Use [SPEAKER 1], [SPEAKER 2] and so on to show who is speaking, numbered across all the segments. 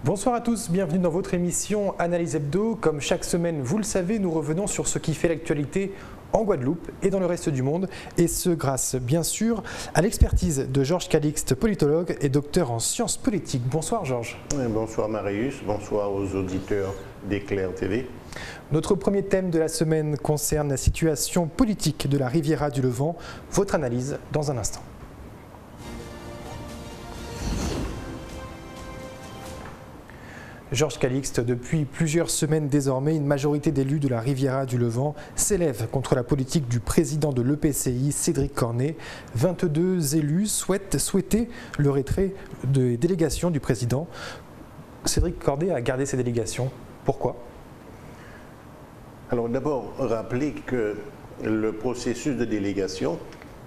[SPEAKER 1] Bonsoir à tous, bienvenue dans votre émission Analyse Hebdo. Comme chaque semaine, vous le savez, nous revenons sur ce qui fait l'actualité en Guadeloupe et dans le reste du monde, et ce grâce bien sûr à l'expertise de Georges Calixte, politologue et docteur en sciences politiques. Bonsoir Georges.
[SPEAKER 2] Bonsoir Marius, bonsoir aux auditeurs d'Éclair TV.
[SPEAKER 1] Notre premier thème de la semaine concerne la situation politique de la Riviera du Levant. Votre analyse dans un instant. Georges Calixte, depuis plusieurs semaines désormais, une majorité d'élus de la Riviera du Levant s'élève contre la politique du président de l'EPCI, Cédric Cornet. 22 élus souhaitaient le retrait des délégations du président. Cédric Cornet a gardé ses délégations. Pourquoi ?
[SPEAKER 2] Alors d'abord, rappeler que le processus de délégation,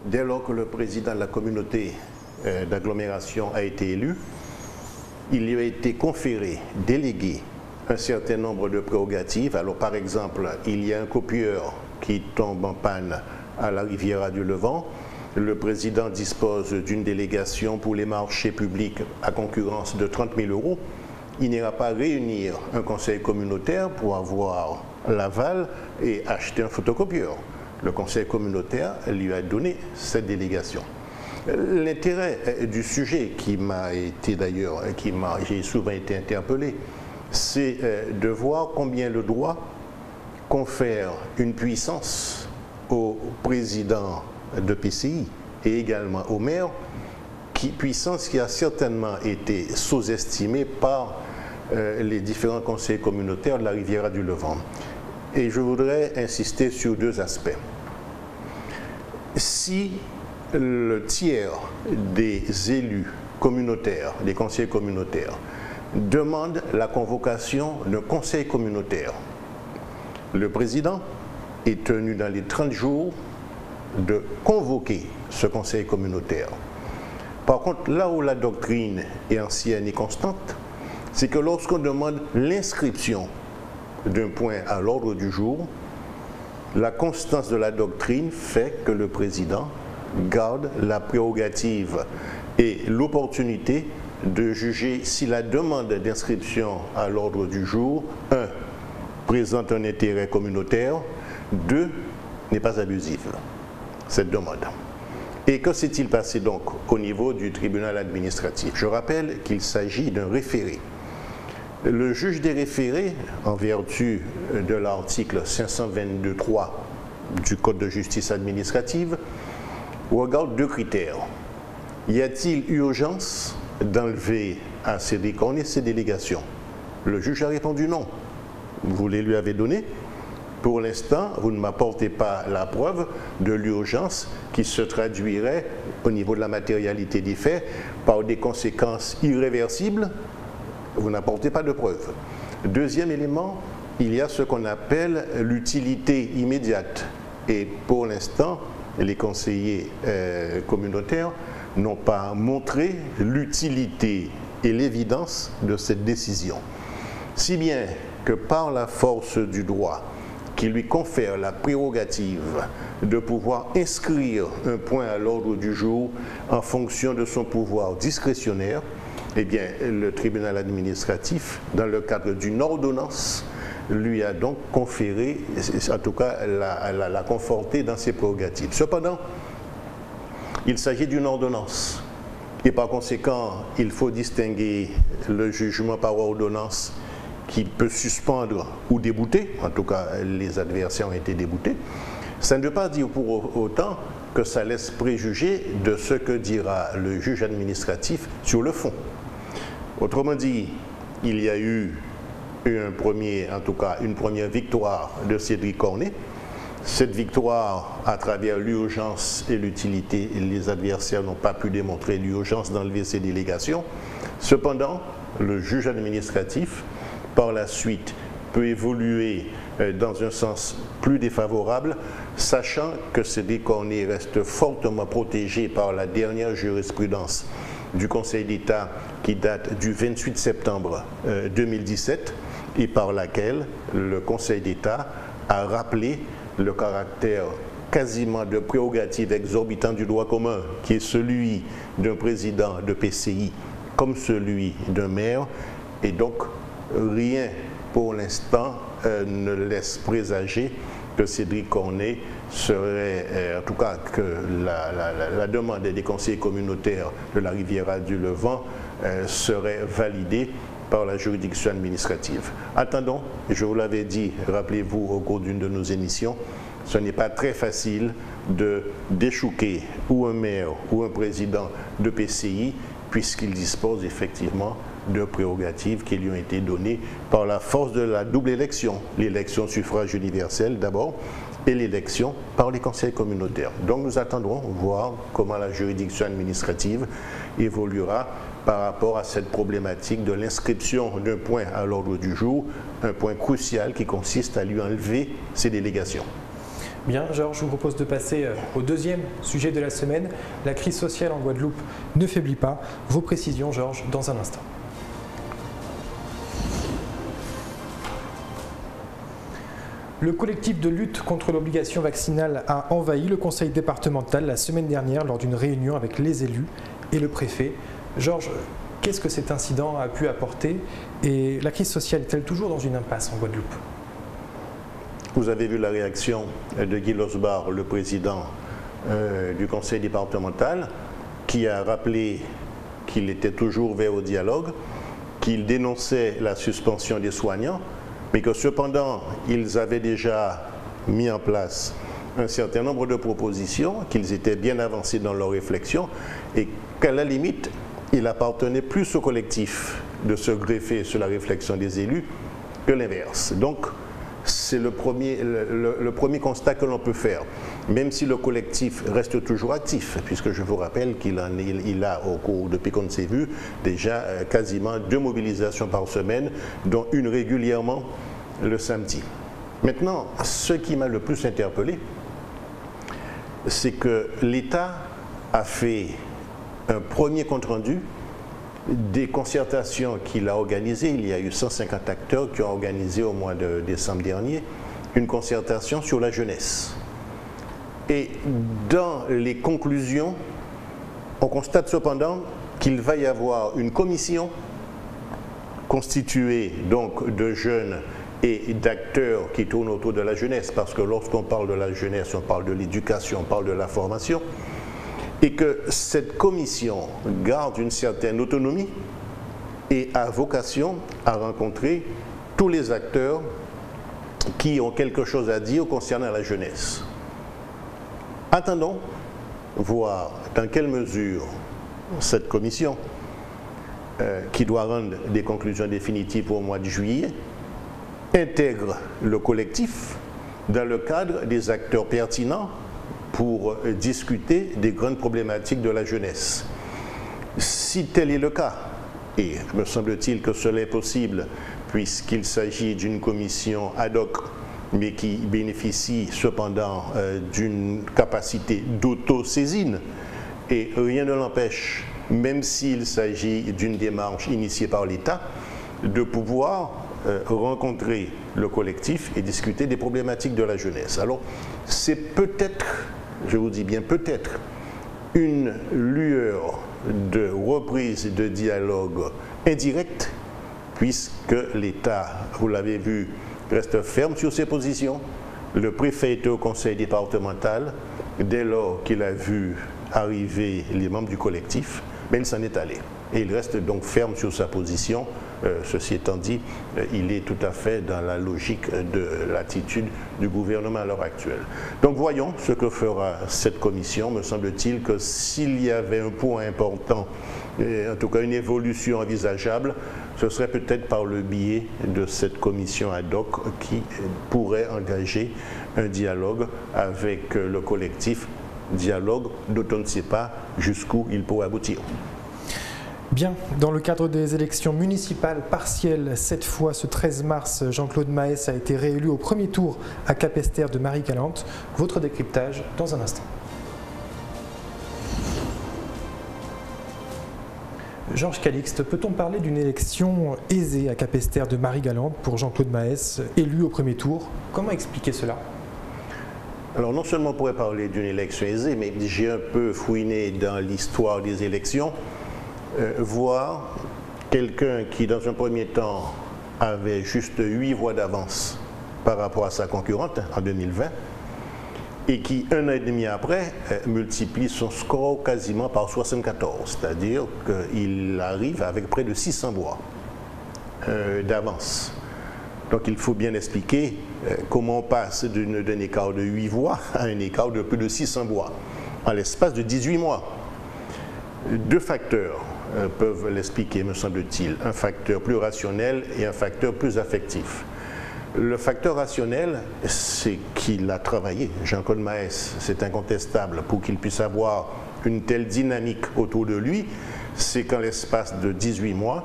[SPEAKER 2] dès lors que le président de la communauté d'agglomération a été élu, il lui a été conféré, délégué un certain nombre de prérogatives. Alors par exemple, il y a un copieur qui tombe en panne à la Riviera du Levant. Le président dispose d'une délégation pour les marchés publics à concurrence de 30 000 €. Il n'ira pas réunir un conseil communautaire pour avoir l'aval et acheter un photocopieur. Le conseil communautaire lui a donné cette délégation. L'intérêt du sujet qui m'a été d'ailleurs, j'ai souvent été interpellé, c'est de voir combien le droit confère une puissance au président de PCI et également au maire, puissance qui a certainement été sous-estimée par les différents conseils communautaires de la Riviera du Levant. Et je voudrais insister sur deux aspects. Si le tiers des élus communautaires, des conseillers communautaires, demande la convocation d'un conseil communautaire, le président est tenu dans les 30 jours de convoquer ce conseil communautaire. Par contre, là où la doctrine est ancienne et constante, c'est que lorsqu'on demande l'inscription d'un point à l'ordre du jour, la constance de la doctrine fait que le président garde la prérogative et l'opportunité de juger si la demande d'inscription à l'ordre du jour, 1, présente un intérêt communautaire, 2, n'est pas abusive, cette demande. Et que s'est-il passé donc au niveau du tribunal administratif? Je rappelle qu'il s'agit d'un référé. Le juge des référés, en vertu de l'article 522.3 du Code de justice administrative, regarde deux critères. Y a-t-il urgence d'enlever à Cédric Cornet ses délégations? Le juge a répondu non. Vous les lui avez données. Pour l'instant, vous ne m'apportez pas la preuve de l'urgence qui se traduirait au niveau de la matérialité des faits par des conséquences irréversibles. Vous n'apportez pas de preuve. Deuxième élément, il y a ce qu'on appelle l'utilité immédiate. Et pour l'instant, les conseillers communautaires n'ont pas montré l'utilité et l'évidence de cette décision. Si bien que par la force du droit qui lui confère la prérogative de pouvoir inscrire un point à l'ordre du jour en fonction de son pouvoir discrétionnaire, eh bien, le tribunal administratif, dans le cadre d'une ordonnance, lui a donc conféré, en tout cas l'a conforté dans ses prérogatives. Cependant, il s'agit d'une ordonnance et par conséquent, il faut distinguer le jugement par ordonnance qui peut suspendre ou débouter, en tout cas les adversaires ont été déboutés. Ça ne veut pas dire pour autant que ça laisse préjuger de ce que dira le juge administratif sur le fond. Autrement dit, il y a eu une première victoire de Cédric Cornet. Cette victoire, à travers l'urgence et l'utilité, les adversaires n'ont pas pu démontrer l'urgence d'enlever ces délégations. Cependant, le juge administratif, par la suite, peut évoluer dans un sens plus défavorable, sachant que Cédric Cornet reste fortement protégé par la dernière jurisprudence du Conseil d'État qui date du 28 septembre 2017 et par laquelle le Conseil d'État a rappelé le caractère quasiment de prérogative exorbitant du droit commun qui est celui d'un président de PCI comme celui d'un maire Et donc, rien pour l'instant ne laisse présager que Cédric Cornet serait, en tout cas que la demande des conseillers communautaires de la Riviera du Levant serait validée par la juridiction administrative. Attendons, je vous l'avais dit, rappelez-vous au cours d'une de nos émissions, ce n'est pas très facile de déchouquer ou un maire ou un président de PCI puisqu'il dispose effectivement de prérogatives qui lui ont été données par la force de la double élection, l'élection suffrage universel d'abord et l'élection par les conseils communautaires. Donc nous attendrons voir comment la juridiction administrative évoluera par rapport à cette problématique de l'inscription d'un point à l'ordre du jour, un point crucial qui consiste à lui enlever ses délégations.
[SPEAKER 1] Bien, Georges, je vous propose de passer au deuxième sujet de la semaine. La crise sociale en Guadeloupe ne faiblit pas. Vos précisions, Georges, dans un instant. Le collectif de lutte contre l'obligation vaccinale a envahi le conseil départemental la semaine dernière lors d'une réunion avec les élus et le préfet. Georges, qu'est-ce que cet incident a pu apporter et la crise sociale est-elle toujours dans une impasse en Guadeloupe?
[SPEAKER 2] Vous avez vu la réaction de Guy Losbar, le président du conseil départemental, qui a rappelé qu'il était toujours ouvert au dialogue, qu'il dénonçait la suspension des soignants, mais que cependant, ils avaient déjà mis en place un certain nombre de propositions, qu'ils étaient bien avancés dans leur réflexion et qu'à la limite, il appartenait plus au collectif de se greffer sur la réflexion des élus que l'inverse. Donc, c'est le premier constat que l'on peut faire, même si le collectif reste toujours actif, puisque je vous rappelle qu'il a, au cours, depuis qu'on s'est vu, déjà quasiment 2 mobilisations par semaine, dont une régulièrement le samedi. Maintenant, ce qui m'a le plus interpellé, c'est que l'État a fait un premier compte-rendu des concertations qu'il a organisées. Il y a eu 150 acteurs qui ont organisé au mois de décembre dernier une concertation sur la jeunesse. Et dans les conclusions, on constate cependant qu'il va y avoir une commission constituée donc de jeunes et d'acteurs qui tournent autour de la jeunesse, parce que lorsqu'on parle de la jeunesse, on parle de l'éducation, on parle de la formation, et que cette commission garde une certaine autonomie et a vocation à rencontrer tous les acteurs qui ont quelque chose à dire concernant la jeunesse. Attendons voir dans quelle mesure cette commission, qui doit rendre des conclusions définitives au mois de juillet, intègre le collectif dans le cadre des acteurs pertinents pour discuter des grandes problématiques de la jeunesse. Si tel est le cas, et me semble-t-il que cela est possible puisqu'il s'agit d'une commission ad hoc, mais qui bénéficie cependant d'une capacité d'auto-saisine, et rien ne l'empêche, même s'il s'agit d'une démarche initiée par l'État, de pouvoir rencontrer le collectif et discuter des problématiques de la jeunesse. Alors, c'est peut-être, je vous dis bien peut-être, une lueur de reprise de dialogue indirect, puisque l'État, vous l'avez vu, reste ferme sur ses positions. Le préfet était au conseil départemental dès lors qu'il a vu arriver les membres du collectif, mais il s'en est allé. Et il reste donc ferme sur sa position. Ceci étant dit, il est tout à fait dans la logique de l'attitude du gouvernement à l'heure actuelle. Donc voyons ce que fera cette commission. Me semble-t-il que s'il y avait un point important, en tout cas une évolution envisageable, ce serait peut-être par le biais de cette commission ad hoc qui pourrait engager un dialogue avec le collectif, dialogue dont on ne sait pas jusqu'où il pourrait aboutir.
[SPEAKER 1] Bien, dans le cadre des élections municipales partielles, cette fois ce 13 mars, Jean-Claude Maes a été réélu au premier tour à Capesterre de Marie-Galante. Votre décryptage dans un instant. Georges Calixte, peut-on parler d'une élection aisée à Capesterre de Marie-Galante pour Jean-Claude Maes, élu au premier tour? Comment expliquer cela?
[SPEAKER 2] Alors non seulement on pourrait parler d'une élection aisée, mais j'ai un peu fouiné dans l'histoire des élections, voir quelqu'un qui, dans un premier temps, avait juste 8 voix d'avance par rapport à sa concurrente en 2020, et qui, 1 an et demi après, multiplie son score quasiment par 74, c'est-à-dire qu'il arrive avec près de 600 voix d'avance. Donc il faut bien expliquer comment on passe d'un écart de 8 voix à un écart de plus de 600 voix en l'espace de 18 mois. 2 facteurs peuvent l'expliquer, me semble-t-il. Un facteur plus rationnel et un facteur plus affectif. Le facteur rationnel, c'est qu'il a travaillé. Jean-Claude Maes, c'est incontestable, pour qu'il puisse avoir une telle dynamique autour de lui, c'est qu'en l'espace de 18 mois,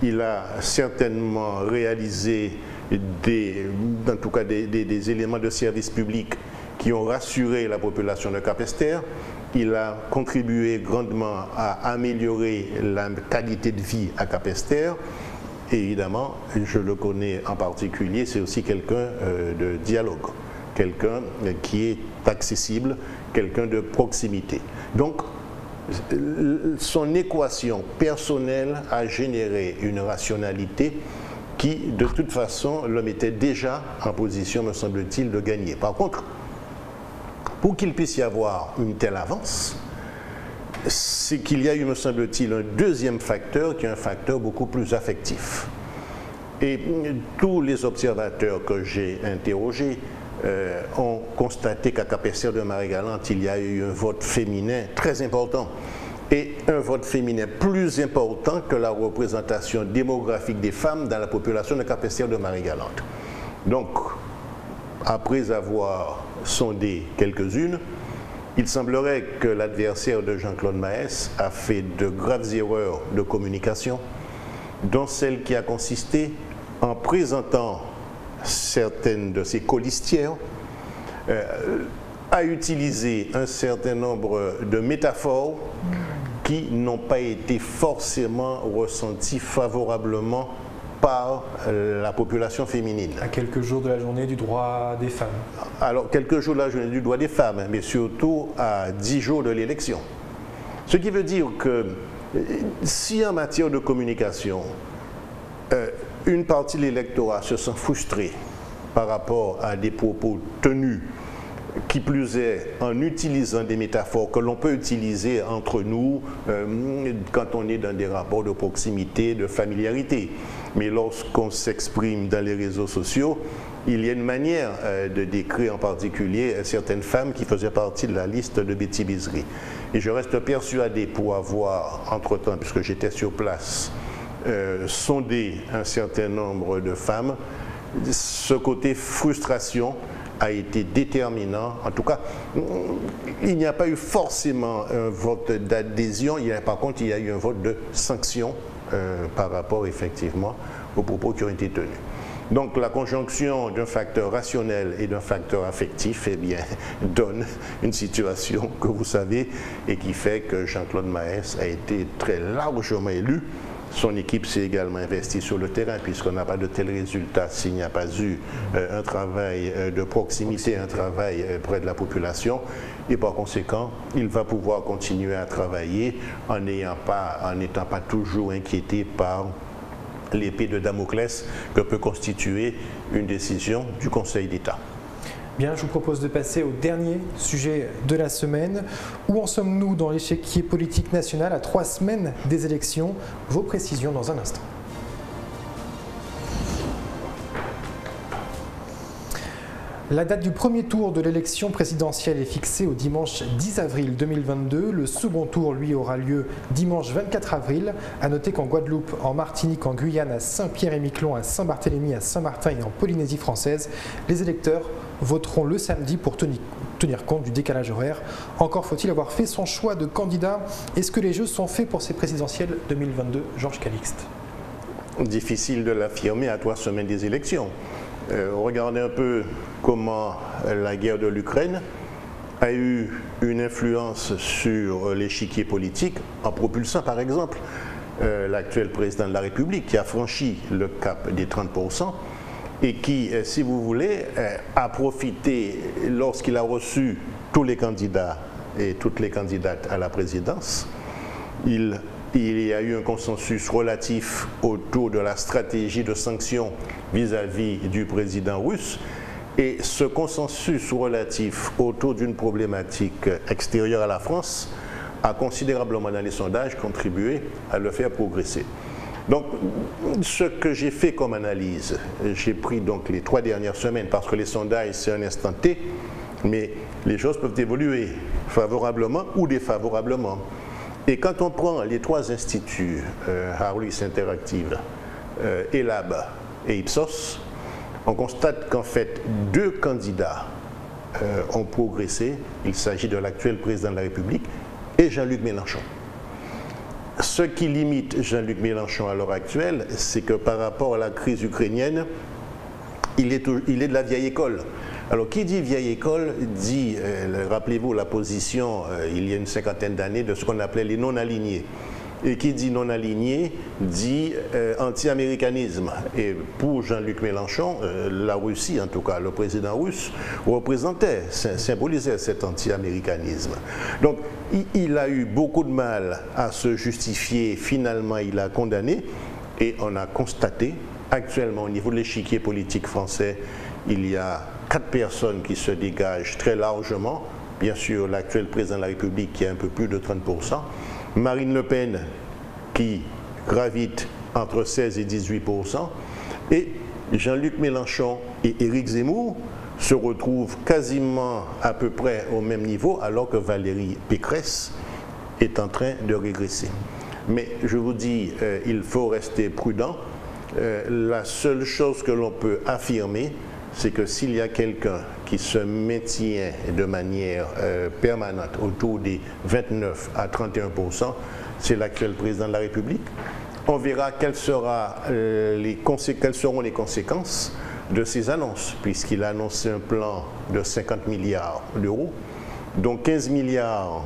[SPEAKER 2] il a certainement réalisé en tout cas des éléments de service public qui ont rassuré la population de Capesterre. Il a contribué grandement à améliorer la qualité de vie à Capesterre. Et évidemment, je le connais en particulier, c'est aussi quelqu'un de dialogue, quelqu'un qui est accessible, quelqu'un de proximité. Donc, son équation personnelle a généré une rationalité qui, de toute façon, le mettait déjà en position, me semble-t-il, de gagner. Par contre, pour qu'il puisse y avoir une telle avance, c'est qu'il y a eu, me semble-t-il, un deuxième facteur qui est un facteur beaucoup plus affectif. Et tous les observateurs que j'ai interrogés ont constaté qu'à Capesterre de Marie-Galante, il y a eu un vote féminin très important. Et un vote féminin plus important que la représentation démographique des femmes dans la population de Capesterre de Marie-Galante. Donc, après avoir sondé quelques-unes, il semblerait que l'adversaire de Jean-Claude Maes a fait de graves erreurs de communication, dont celle qui a consisté en présentant certaines de ses colistières, à utiliser un certain nombre de métaphores qui n'ont pas été forcément ressenties favorablement par la population féminine.
[SPEAKER 1] À quelques jours de la journée du droit des femmes.
[SPEAKER 2] Alors, quelques jours de la journée du droit des femmes, mais surtout à 10 jours de l'élection. Ce qui veut dire que si en matière de communication, une partie de l'électorat se sent frustrée par rapport à des propos tenus, qui plus est en utilisant des métaphores que l'on peut utiliser entre nous quand on est dans des rapports de proximité, de familiarité. Mais lorsqu'on s'exprime dans les réseaux sociaux, il y a une manière de décrire en particulier certaines femmes qui faisaient partie de la liste de Betty Bisery. Et je reste persuadé, pour avoir, entre-temps, puisque j'étais sur place, sondé un certain nombre de femmes, ce côté frustration a été déterminant. En tout cas, il n'y a pas eu forcément un vote d'adhésion, par contre, il y a eu un vote de sanction par rapport, effectivement, aux propos qui ont été tenus. Donc, la conjonction d'un facteur rationnel et d'un facteur affectif, eh bien, donne une situation que vous savez et qui fait que Jean-Claude Maes a été très largement élu. Son équipe s'est également investie sur le terrain, puisqu'on n'a pas de tels résultats s'il n'y a pas eu un travail de proximité, un travail près de la population. Et par conséquent, il va pouvoir continuer à travailler en n'étant pas toujours inquiété par l'épée de Damoclès que peut constituer une décision du Conseil d'État.
[SPEAKER 1] Bien, je vous propose de passer au dernier sujet de la semaine. Où en sommes-nous dans l'échiquier politique national à 3 semaines des élections? Vos précisions dans un instant. La date du premier tour de l'élection présidentielle est fixée au dimanche 10 avril 2022. Le second tour, lui, aura lieu dimanche 24 avril. A noter qu'en Guadeloupe, en Martinique, en Guyane, à Saint-Pierre-et-Miquelon, à Saint-Barthélemy, à Saint-Martin et en Polynésie française, les électeurs voteront le samedi pour tenir compte du décalage horaire. Encore faut-il avoir fait son choix de candidat. Est-ce que les jeux sont faits pour ces présidentielles 2022, Georges Calixte?
[SPEAKER 2] Difficile de l'affirmer à 3 semaines des élections. Regardez un peu comment la guerre de l'Ukraine a eu une influence sur l'échiquier politique en propulsant par exemple l'actuel président de la République qui a franchi le cap des 30% et qui, si vous voulez, a profité lorsqu'il a reçu tous les candidats et toutes les candidates à la présidence. Il il y a eu un consensus relatif autour de la stratégie de sanctions vis-à-vis du président russe. Et ce consensus relatif autour d'une problématique extérieure à la France a considérablement dans les sondages contribué à le faire progresser. Donc, ce que j'ai fait comme analyse, j'ai pris donc les 3 dernières semaines, parce que les sondages, c'est un instant T, mais les choses peuvent évoluer favorablement ou défavorablement. Et quand on prend les 3 instituts, Harris Interactive, ELAB et Ipsos, on constate qu'en fait 2 candidats ont progressé. Il s'agit de l'actuel président de la République et Jean-Luc Mélenchon. Ce qui limite Jean-Luc Mélenchon à l'heure actuelle, c'est que par rapport à la crise ukrainienne, il est de la vieille école. Alors, qui dit vieille école dit, rappelez-vous la position il y a une 50aine d'années de ce qu'on appelait les non-alignés. Et qui dit non-aligné dit anti-américanisme. Et pour Jean-Luc Mélenchon, la Russie, en tout cas le président russe, représentait, symbolisait cet anti-américanisme. Donc il a eu beaucoup de mal à se justifier, finalement il a condamné, et on a constaté actuellement au niveau de l'échiquier politique français, il y a 4 personnes qui se dégagent très largement. Bien sûr, l'actuel président de la République qui a un peu plus de 30%. Marine Le Pen qui gravite entre 16 et 18%. Et Jean-Luc Mélenchon et Éric Zemmour se retrouvent quasiment à peu près au même niveau, alors que Valérie Pécresse est en train de régresser. Mais je vous dis, il faut rester prudent. La seule chose que l'on peut affirmer, c'est que s'il y a quelqu'un qui se maintient de manière permanente autour des 29 à 31%, c'est l'actuel président de la République. On verra quelles seront les conséquences de ces annonces, puisqu'il a annoncé un plan de 50 milliards d'euros, dont 15 milliards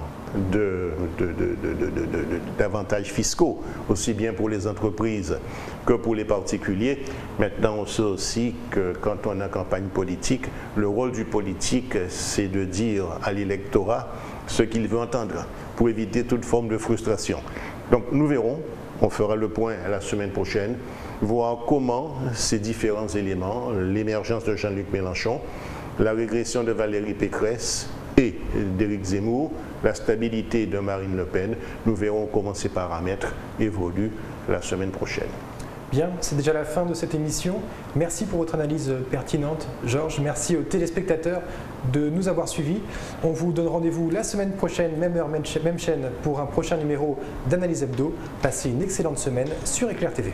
[SPEAKER 2] d'avantages fiscaux, aussi bien pour les entreprises que pour les particuliers. Maintenant, on sait aussi que quand on est en campagne politique, le rôle du politique, c'est de dire à l'électorat ce qu'il veut entendre, pour éviter toute forme de frustration. Donc nous verrons, on fera le point la semaine prochaine, voir comment ces différents éléments, l'émergence de Jean-Luc Mélenchon, la régression de Valérie Pécresse et d'Éric Zemmour, la stabilité de Marine Le Pen, nous verrons comment ces paramètres évoluent la semaine prochaine.
[SPEAKER 1] Bien, c'est déjà la fin de cette émission. Merci pour votre analyse pertinente, Georges. Merci aux téléspectateurs de nous avoir suivis. On vous donne rendez-vous la semaine prochaine, même heure, même chaîne, pour un prochain numéro d'Analyse Hebdo. Passez une excellente semaine sur Éclair TV.